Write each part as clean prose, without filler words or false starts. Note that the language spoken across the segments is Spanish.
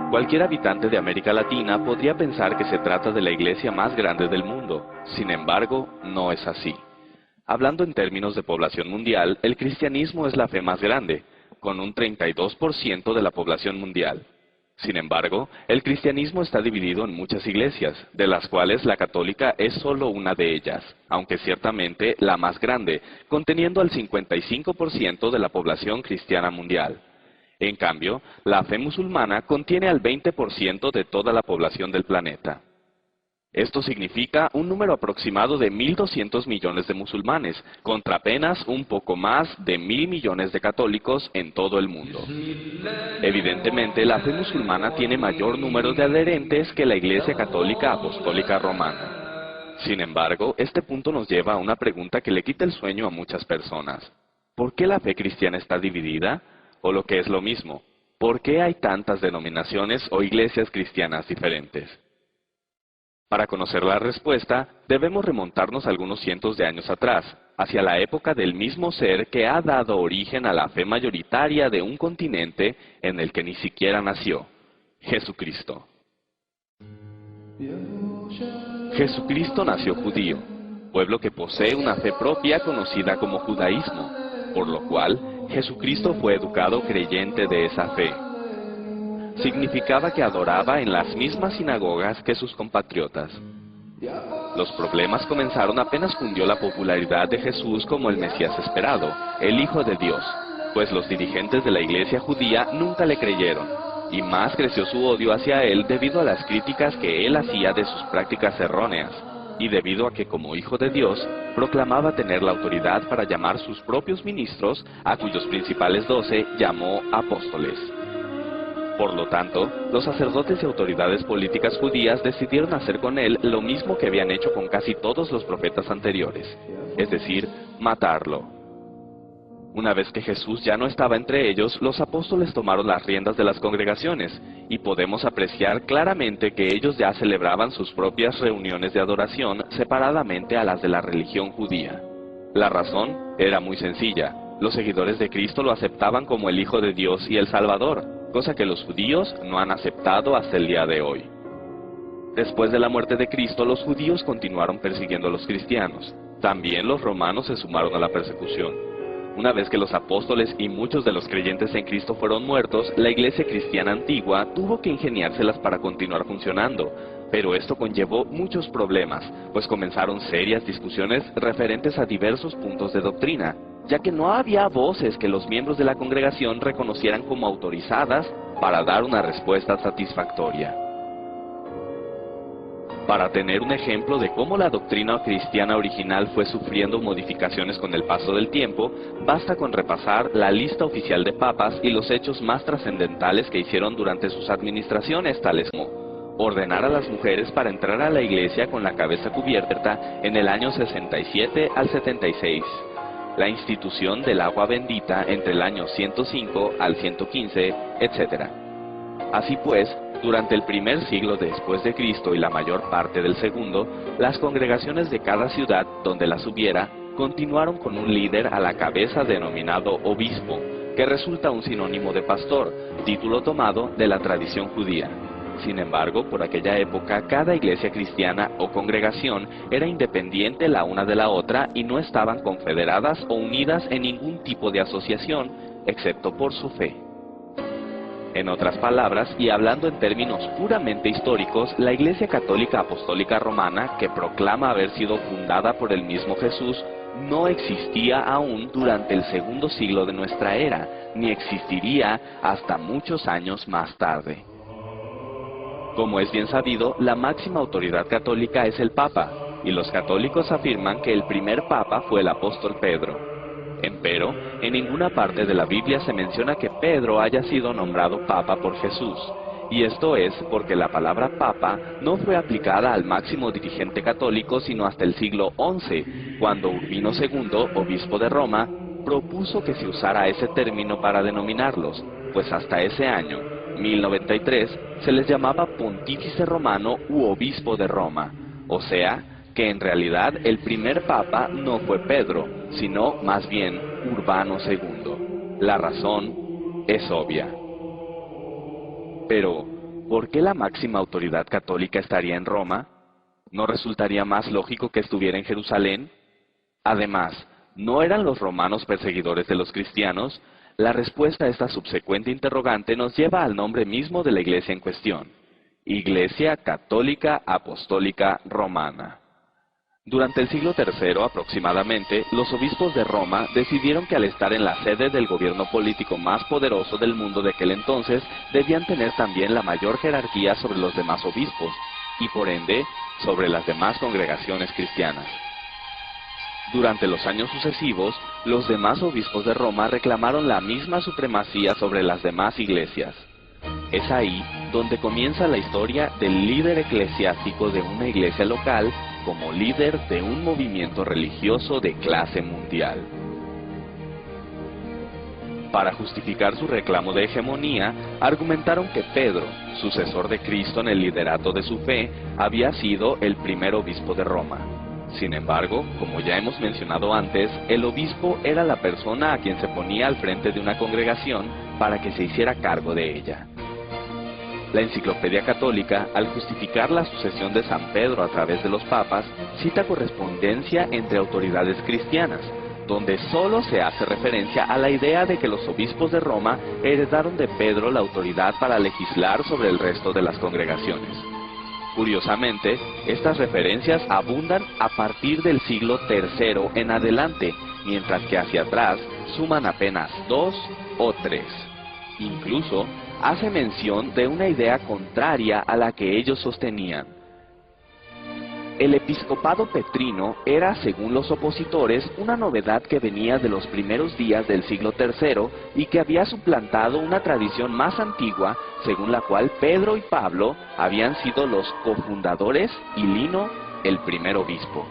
Cualquier habitante de América Latina podría pensar que se trata de la iglesia más grande del mundo. Sin embargo, no es así. Hablando en términos de población mundial, el cristianismo es la fe más grande, con un 32% de la población mundial. Sin embargo, el cristianismo está dividido en muchas iglesias, de las cuales la católica es solo una de ellas, aunque ciertamente la más grande, conteniendo al 55% de la población cristiana mundial. En cambio, la fe musulmana contiene al 20% de toda la población del planeta. Esto significa un número aproximado de 1.200 millones de musulmanes, contra apenas un poco más de 1.000 millones de católicos en todo el mundo. Evidentemente, la fe musulmana tiene mayor número de adherentes que la Iglesia Católica Apostólica Romana. Sin embargo, este punto nos lleva a una pregunta que le quita el sueño a muchas personas. ¿Por qué la fe cristiana está dividida? O lo que es lo mismo, ¿por qué hay tantas denominaciones o iglesias cristianas diferentes? Para conocer la respuesta, debemos remontarnos algunos cientos de años atrás, hacia la época del mismo ser que ha dado origen a la fe mayoritaria de un continente en el que ni siquiera nació, Jesucristo. Jesucristo nació judío, pueblo que posee una fe propia conocida como judaísmo, por lo cual Jesucristo fue educado creyente de esa fe. Significaba que adoraba en las mismas sinagogas que sus compatriotas. Los problemas comenzaron apenas cundió la popularidad de Jesús como el Mesías esperado, el Hijo de Dios, pues los dirigentes de la iglesia judía nunca le creyeron, y más creció su odio hacia él debido a las críticas que él hacía de sus prácticas erróneas, y debido a que como Hijo de Dios, proclamaba tener la autoridad para llamar sus propios ministros, a cuyos principales 12 llamó apóstoles. Por lo tanto, los sacerdotes y autoridades políticas judías decidieron hacer con él lo mismo que habían hecho con casi todos los profetas anteriores, es decir, matarlo. Una vez que Jesús ya no estaba entre ellos, los apóstoles tomaron las riendas de las congregaciones, y podemos apreciar claramente que ellos ya celebraban sus propias reuniones de adoración separadamente a las de la religión judía. La razón era muy sencilla: los seguidores de Cristo lo aceptaban como el Hijo de Dios y el Salvador, cosa que los judíos no han aceptado hasta el día de hoy. Después de la muerte de Cristo, los judíos continuaron persiguiendo a los cristianos. También los romanos se sumaron a la persecución. Una vez que los apóstoles y muchos de los creyentes en Cristo fueron muertos, la iglesia cristiana antigua tuvo que ingeniárselas para continuar funcionando. Pero esto conllevó muchos problemas, pues comenzaron serias discusiones referentes a diversos puntos de doctrina, ya que no había voces que los miembros de la congregación reconocieran como autorizadas para dar una respuesta satisfactoria. Para tener un ejemplo de cómo la doctrina cristiana original fue sufriendo modificaciones con el paso del tiempo, basta con repasar la lista oficial de papas y los hechos más trascendentales que hicieron durante sus administraciones, tales como ordenar a las mujeres para entrar a la iglesia con la cabeza cubierta en el año 67 al 76, la institución del agua bendita entre el año 105 al 115, etc. Así pues, durante el primer siglo después de Cristo y la mayor parte del segundo, las congregaciones de cada ciudad donde las hubiera continuaron con un líder a la cabeza denominado obispo, que resulta un sinónimo de pastor, título tomado de la tradición judía. Sin embargo, por aquella época, cada iglesia cristiana o congregación era independiente la una de la otra y no estaban confederadas o unidas en ningún tipo de asociación, excepto por su fe. En otras palabras, y hablando en términos puramente históricos, la Iglesia Católica Apostólica Romana, que proclama haber sido fundada por el mismo Jesús, no existía aún durante el segundo siglo de nuestra era, ni existiría hasta muchos años más tarde. Como es bien sabido, la máxima autoridad católica es el Papa, y los católicos afirman que el primer Papa fue el apóstol Pedro. Empero, en ninguna parte de la Biblia se menciona que Pedro haya sido nombrado Papa por Jesús, y esto es porque la palabra Papa no fue aplicada al máximo dirigente católico sino hasta el siglo XI, cuando Urbino II, obispo de Roma, propuso que se usara ese término para denominarlos, pues hasta ese año, 1093, se les llamaba Pontífice Romano u Obispo de Roma, o sea, que en realidad el primer papa no fue Pedro, sino más bien Urbano II. La razón es obvia. Pero, ¿por qué la máxima autoridad católica estaría en Roma? ¿No resultaría más lógico que estuviera en Jerusalén? Además, ¿no eran los romanos perseguidores de los cristianos? La respuesta a esta subsecuente interrogante nos lleva al nombre mismo de la iglesia en cuestión: Iglesia Católica Apostólica Romana. Durante el siglo III aproximadamente, los obispos de Roma decidieron que al estar en la sede del gobierno político más poderoso del mundo de aquel entonces, debían tener también la mayor jerarquía sobre los demás obispos, y por ende, sobre las demás congregaciones cristianas. Durante los años sucesivos, los demás obispos de Roma reclamaron la misma supremacía sobre las demás iglesias. Es ahí donde comienza la historia del líder eclesiástico de una iglesia local como líder de un movimiento religioso de clase mundial. Para justificar su reclamo de hegemonía, argumentaron que Pedro, sucesor de Cristo en el liderato de su fe, había sido el primer obispo de Roma. Sin embargo, como ya hemos mencionado antes, el obispo era la persona a quien se ponía al frente de una congregación para que se hiciera cargo de ella. La Enciclopedia Católica, al justificar la sucesión de San Pedro a través de los papas, cita correspondencia entre autoridades cristianas, donde solo se hace referencia a la idea de que los obispos de Roma heredaron de Pedro la autoridad para legislar sobre el resto de las congregaciones. Curiosamente, estas referencias abundan a partir del siglo III en adelante, mientras que hacia atrás suman apenas 2 o 3. Incluso, hace mención de una idea contraria a la que ellos sostenían. El episcopado petrino era, según los opositores, una novedad que venía de los primeros días del siglo III y que había suplantado una tradición más antigua, según la cual Pedro y Pablo habían sido los cofundadores y Lino el primer obispo.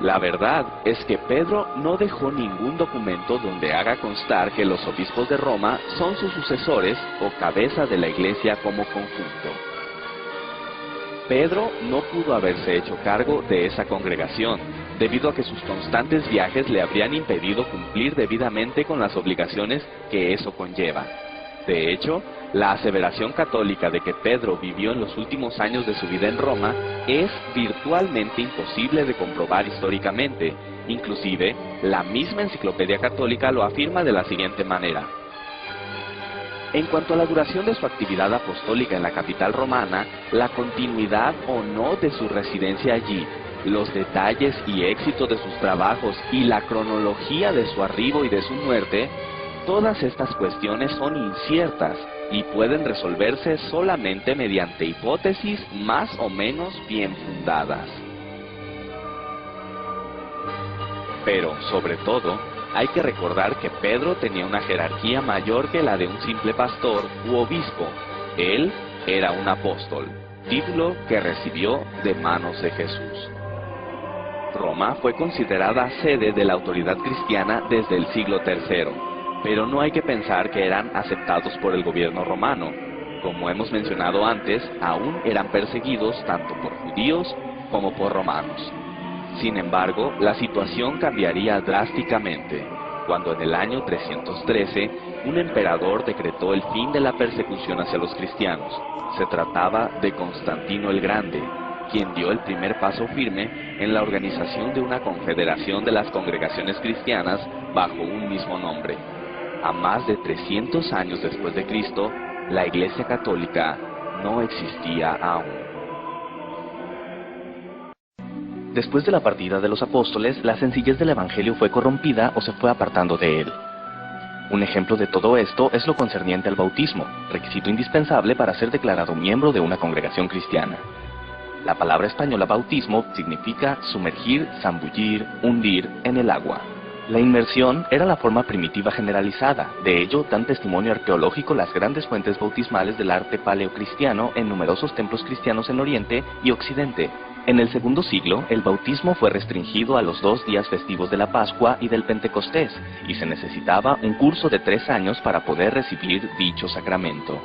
La verdad es que Pedro no dejó ningún documento donde haga constar que los obispos de Roma son sus sucesores o cabeza de la iglesia como conjunto. Pedro no pudo haberse hecho cargo de esa congregación, debido a que sus constantes viajes le habrían impedido cumplir debidamente con las obligaciones que eso conlleva. De hecho, la aseveración católica de que Pedro vivió en los últimos años de su vida en Roma es virtualmente imposible de comprobar históricamente. Inclusive, la misma Enciclopedia Católica lo afirma de la siguiente manera. En cuanto a la duración de su actividad apostólica en la capital romana, la continuidad o no de su residencia allí, los detalles y éxito de sus trabajos y la cronología de su arribo y de su muerte, todas estas cuestiones son inciertas y pueden resolverse solamente mediante hipótesis más o menos bien fundadas. Pero, sobre todo, hay que recordar que Pedro tenía una jerarquía mayor que la de un simple pastor u obispo. Él era un apóstol, título que recibió de manos de Jesús. Roma fue considerada sede de la autoridad cristiana desde el siglo III, pero no hay que pensar que eran aceptados por el gobierno romano. Como hemos mencionado antes, aún eran perseguidos tanto por judíos como por romanos. Sin embargo, la situación cambiaría drásticamente, cuando en el año 313, un emperador decretó el fin de la persecución hacia los cristianos. Se trataba de Constantino el Grande, quien dio el primer paso firme en la organización de una confederación de las congregaciones cristianas bajo un mismo nombre. A más de 300 años después de Cristo, la Iglesia Católica no existía aún. Después de la partida de los apóstoles, la sencillez del Evangelio fue corrompida o se fue apartando de él. Un ejemplo de todo esto es lo concerniente al bautismo, requisito indispensable para ser declarado miembro de una congregación cristiana. La palabra española bautismo significa sumergir, zambullir, hundir en el agua. La inmersión era la forma primitiva generalizada, de ello dan testimonio arqueológico las grandes fuentes bautismales del arte paleocristiano en numerosos templos cristianos en Oriente y Occidente. En el segundo siglo, el bautismo fue restringido a los 2 días festivos de la Pascua y del Pentecostés, y se necesitaba un curso de 3 años para poder recibir dicho sacramento.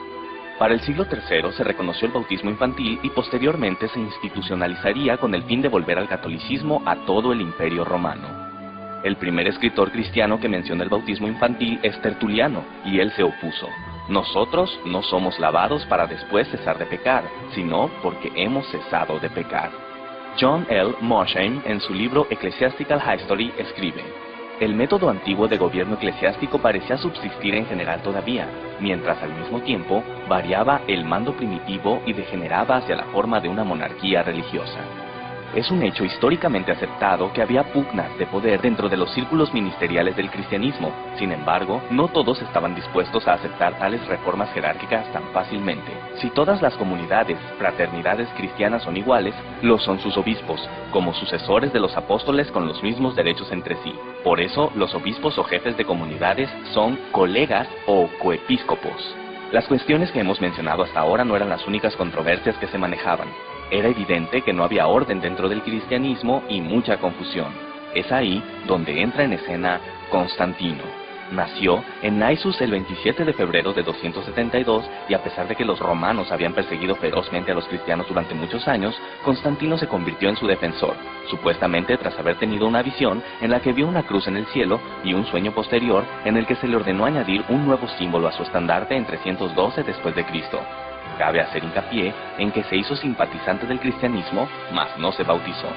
Para el siglo III se reconoció el bautismo infantil y posteriormente se institucionalizaría con el fin de volver al catolicismo a todo el Imperio Romano. El primer escritor cristiano que menciona el bautismo infantil es Tertuliano, y él se opuso. Nosotros no somos lavados para después cesar de pecar, sino porque hemos cesado de pecar. John L. Mosheim, en su libro Ecclesiastical History, escribe: el método antiguo de gobierno eclesiástico parecía subsistir en general todavía, mientras al mismo tiempo variaba el mando primitivo y degeneraba hacia la forma de una monarquía religiosa. Es un hecho históricamente aceptado que había pugnas de poder dentro de los círculos ministeriales del cristianismo. Sin embargo, no todos estaban dispuestos a aceptar tales reformas jerárquicas tan fácilmente. Si todas las comunidades, fraternidades cristianas son iguales, lo son sus obispos, como sucesores de los apóstoles con los mismos derechos entre sí. Por eso, los obispos o jefes de comunidades son colegas o coepiscopos. Las cuestiones que hemos mencionado hasta ahora no eran las únicas controversias que se manejaban. Era evidente que no había orden dentro del cristianismo y mucha confusión. Es ahí donde entra en escena Constantino. Nació en Naissus el 27 de febrero de 272 y a pesar de que los romanos habían perseguido ferozmente a los cristianos durante muchos años, Constantino se convirtió en su defensor, supuestamente tras haber tenido una visión en la que vio una cruz en el cielo y un sueño posterior en el que se le ordenó añadir un nuevo símbolo a su estandarte en 312 después de Cristo. Cabe hacer hincapié en que se hizo simpatizante del cristianismo, mas no se bautizó.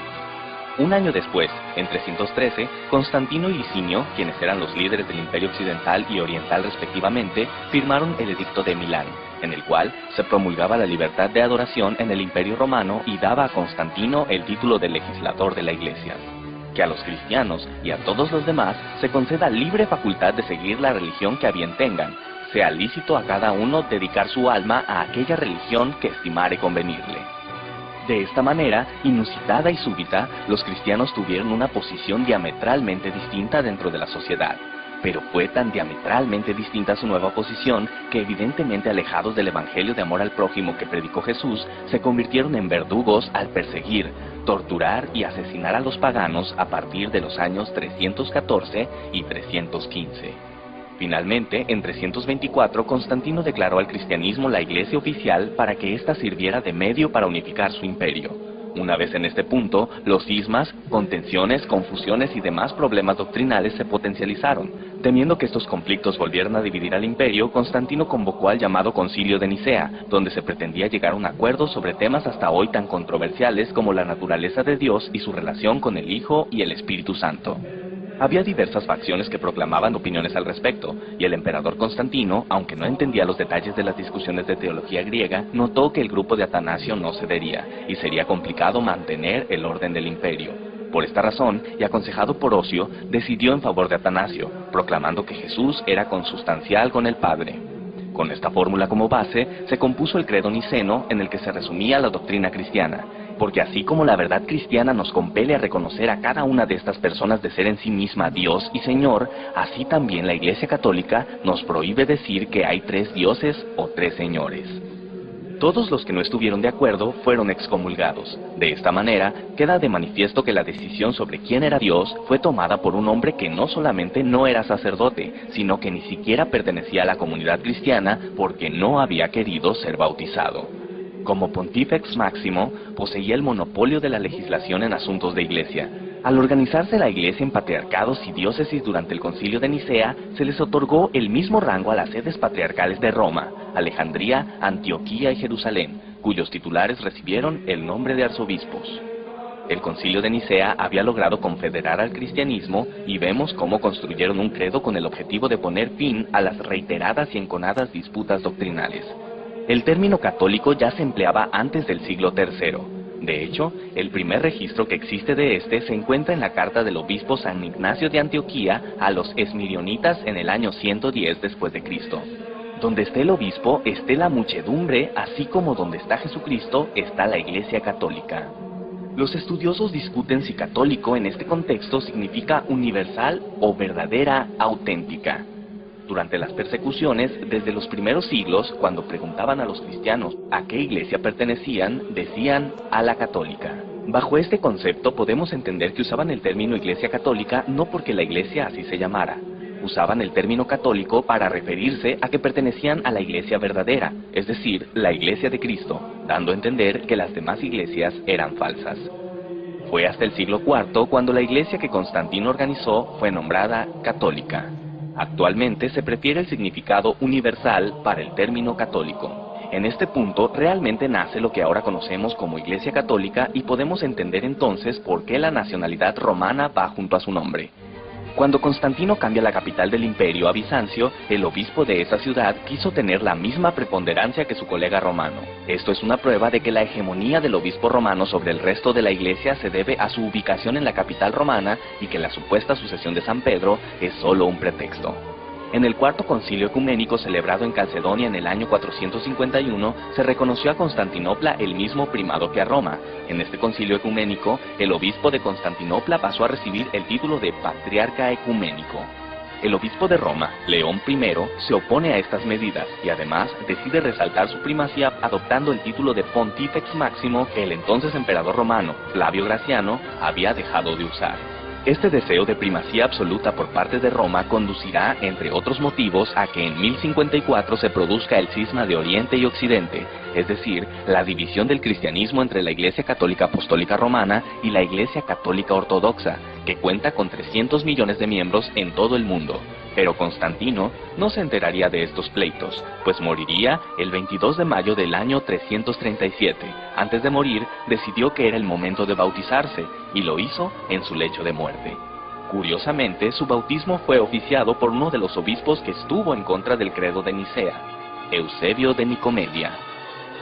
Un año después, en 313, Constantino y Licinio, quienes eran los líderes del Imperio Occidental y Oriental respectivamente, firmaron el Edicto de Milán, en el cual se promulgaba la libertad de adoración en el Imperio Romano y daba a Constantino el título de legislador de la Iglesia. Que a los cristianos y a todos los demás se conceda libre facultad de seguir la religión que a bien tengan, sea lícito a cada uno dedicar su alma a aquella religión que estimare convenirle. De esta manera, inusitada y súbita, los cristianos tuvieron una posición diametralmente distinta dentro de la sociedad. Pero fue tan diametralmente distinta su nueva posición que, evidentemente alejados del evangelio de amor al prójimo que predicó Jesús, se convirtieron en verdugos al perseguir, torturar y asesinar a los paganos a partir de los años 314 y 315. Finalmente, en 324, Constantino declaró al cristianismo la iglesia oficial para que ésta sirviera de medio para unificar su imperio. Una vez en este punto, los cismas, contenciones, confusiones y demás problemas doctrinales se potencializaron. Temiendo que estos conflictos volvieran a dividir al imperio, Constantino convocó al llamado Concilio de Nicea, donde se pretendía llegar a un acuerdo sobre temas hasta hoy tan controversiales como la naturaleza de Dios y su relación con el Hijo y el Espíritu Santo. Había diversas facciones que proclamaban opiniones al respecto, y el emperador Constantino, aunque no entendía los detalles de las discusiones de teología griega, notó que el grupo de Atanasio no cedería, y sería complicado mantener el orden del imperio. Por esta razón, y aconsejado por Ocio, decidió en favor de Atanasio, proclamando que Jesús era consustancial con el Padre. Con esta fórmula como base, se compuso el credo niceno en el que se resumía la doctrina cristiana, porque así como la verdad cristiana nos compele a reconocer a cada una de estas personas de ser en sí misma Dios y Señor, así también la Iglesia Católica nos prohíbe decir que hay tres dioses o tres señores. Todos los que no estuvieron de acuerdo fueron excomulgados. De esta manera, queda de manifiesto que la decisión sobre quién era Dios fue tomada por un hombre que no solamente no era sacerdote, sino que ni siquiera pertenecía a la comunidad cristiana porque no había querido ser bautizado. Como Pontifex Máximo, poseía el monopolio de la legislación en asuntos de iglesia. Al organizarse la iglesia en patriarcados y diócesis durante el Concilio de Nicea, se les otorgó el mismo rango a las sedes patriarcales de Roma, Alejandría, Antioquía y Jerusalén, cuyos titulares recibieron el nombre de arzobispos. El Concilio de Nicea había logrado confederar al cristianismo y vemos cómo construyeron un credo con el objetivo de poner fin a las reiteradas y enconadas disputas doctrinales. El término católico ya se empleaba antes del siglo III. De hecho, el primer registro que existe de este se encuentra en la carta del obispo San Ignacio de Antioquía a los esmirionitas en el año 110 después de Cristo. Donde esté el obispo, esté la muchedumbre, así como donde está Jesucristo, está la Iglesia Católica. Los estudiosos discuten si católico en este contexto significa universal o verdadera, auténtica. Durante las persecuciones, desde los primeros siglos, cuando preguntaban a los cristianos a qué iglesia pertenecían, decían a la católica. Bajo este concepto podemos entender que usaban el término iglesia católica no porque la iglesia así se llamara. Usaban el término católico para referirse a que pertenecían a la iglesia verdadera, es decir, la iglesia de Cristo, dando a entender que las demás iglesias eran falsas. Fue hasta el siglo IV cuando la iglesia que Constantino organizó fue nombrada católica. Actualmente se prefiere el significado universal para el término católico. En este punto realmente nace lo que ahora conocemos como Iglesia Católica y podemos entender entonces por qué la nacionalidad romana va junto a su nombre. Cuando Constantino cambia la capital del imperio a Bizancio, el obispo de esa ciudad quiso tener la misma preponderancia que su colega romano. Esto es una prueba de que la hegemonía del obispo romano sobre el resto de la iglesia se debe a su ubicación en la capital romana y que la supuesta sucesión de San Pedro es solo un pretexto. En el Cuarto Concilio Ecuménico celebrado en Calcedonia en el año 451, se reconoció a Constantinopla el mismo primado que a Roma. En este concilio ecuménico, el obispo de Constantinopla pasó a recibir el título de Patriarca Ecuménico. El obispo de Roma, León I, se opone a estas medidas y además decide resaltar su primacía adoptando el título de Pontifex Máximo que el entonces emperador romano, Flavio Graciano, había dejado de usar. Este deseo de primacía absoluta por parte de Roma conducirá, entre otros motivos, a que en 1054 se produzca el cisma de Oriente y Occidente, es decir, la división del cristianismo entre la Iglesia Católica Apostólica Romana y la Iglesia Católica Ortodoxa, que cuenta con 300 millones de miembros en todo el mundo. Pero Constantino no se enteraría de estos pleitos, pues moriría el 22 de mayo del año 337. Antes de morir, decidió que era el momento de bautizarse, y lo hizo en su lecho de muerte. Curiosamente, su bautismo fue oficiado por uno de los obispos que estuvo en contra del credo de Nicea, Eusebio de Nicomedia.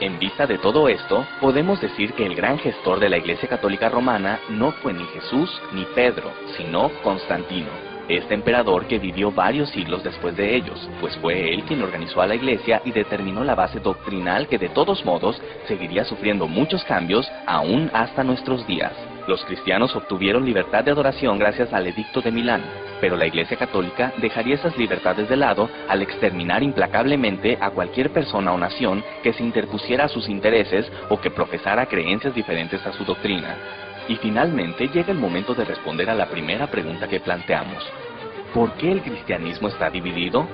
En vista de todo esto, podemos decir que el gran gestor de la Iglesia Católica Romana no fue ni Jesús ni Pedro, sino Constantino, este emperador que vivió varios siglos después de ellos, pues fue él quien organizó a la Iglesia y determinó la base doctrinal que de todos modos seguiría sufriendo muchos cambios aún hasta nuestros días. Los cristianos obtuvieron libertad de adoración gracias al Edicto de Milán, pero la Iglesia Católica dejaría esas libertades de lado al exterminar implacablemente a cualquier persona o nación que se interpusiera a sus intereses o que profesara creencias diferentes a su doctrina. Y finalmente llega el momento de responder a la primera pregunta que planteamos. ¿Por qué el cristianismo está dividido?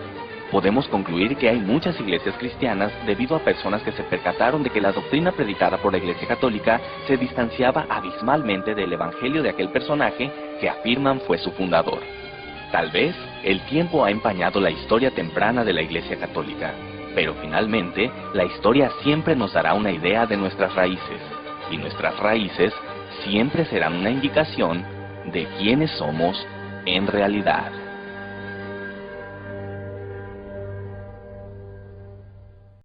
Podemos concluir que hay muchas iglesias cristianas debido a personas que se percataron de que la doctrina predicada por la Iglesia Católica se distanciaba abismalmente del evangelio de aquel personaje que afirman fue su fundador. Tal vez el tiempo ha empañado la historia temprana de la Iglesia Católica, pero finalmente la historia siempre nos dará una idea de nuestras raíces, y nuestras raíces siempre serán una indicación de quiénes somos en realidad.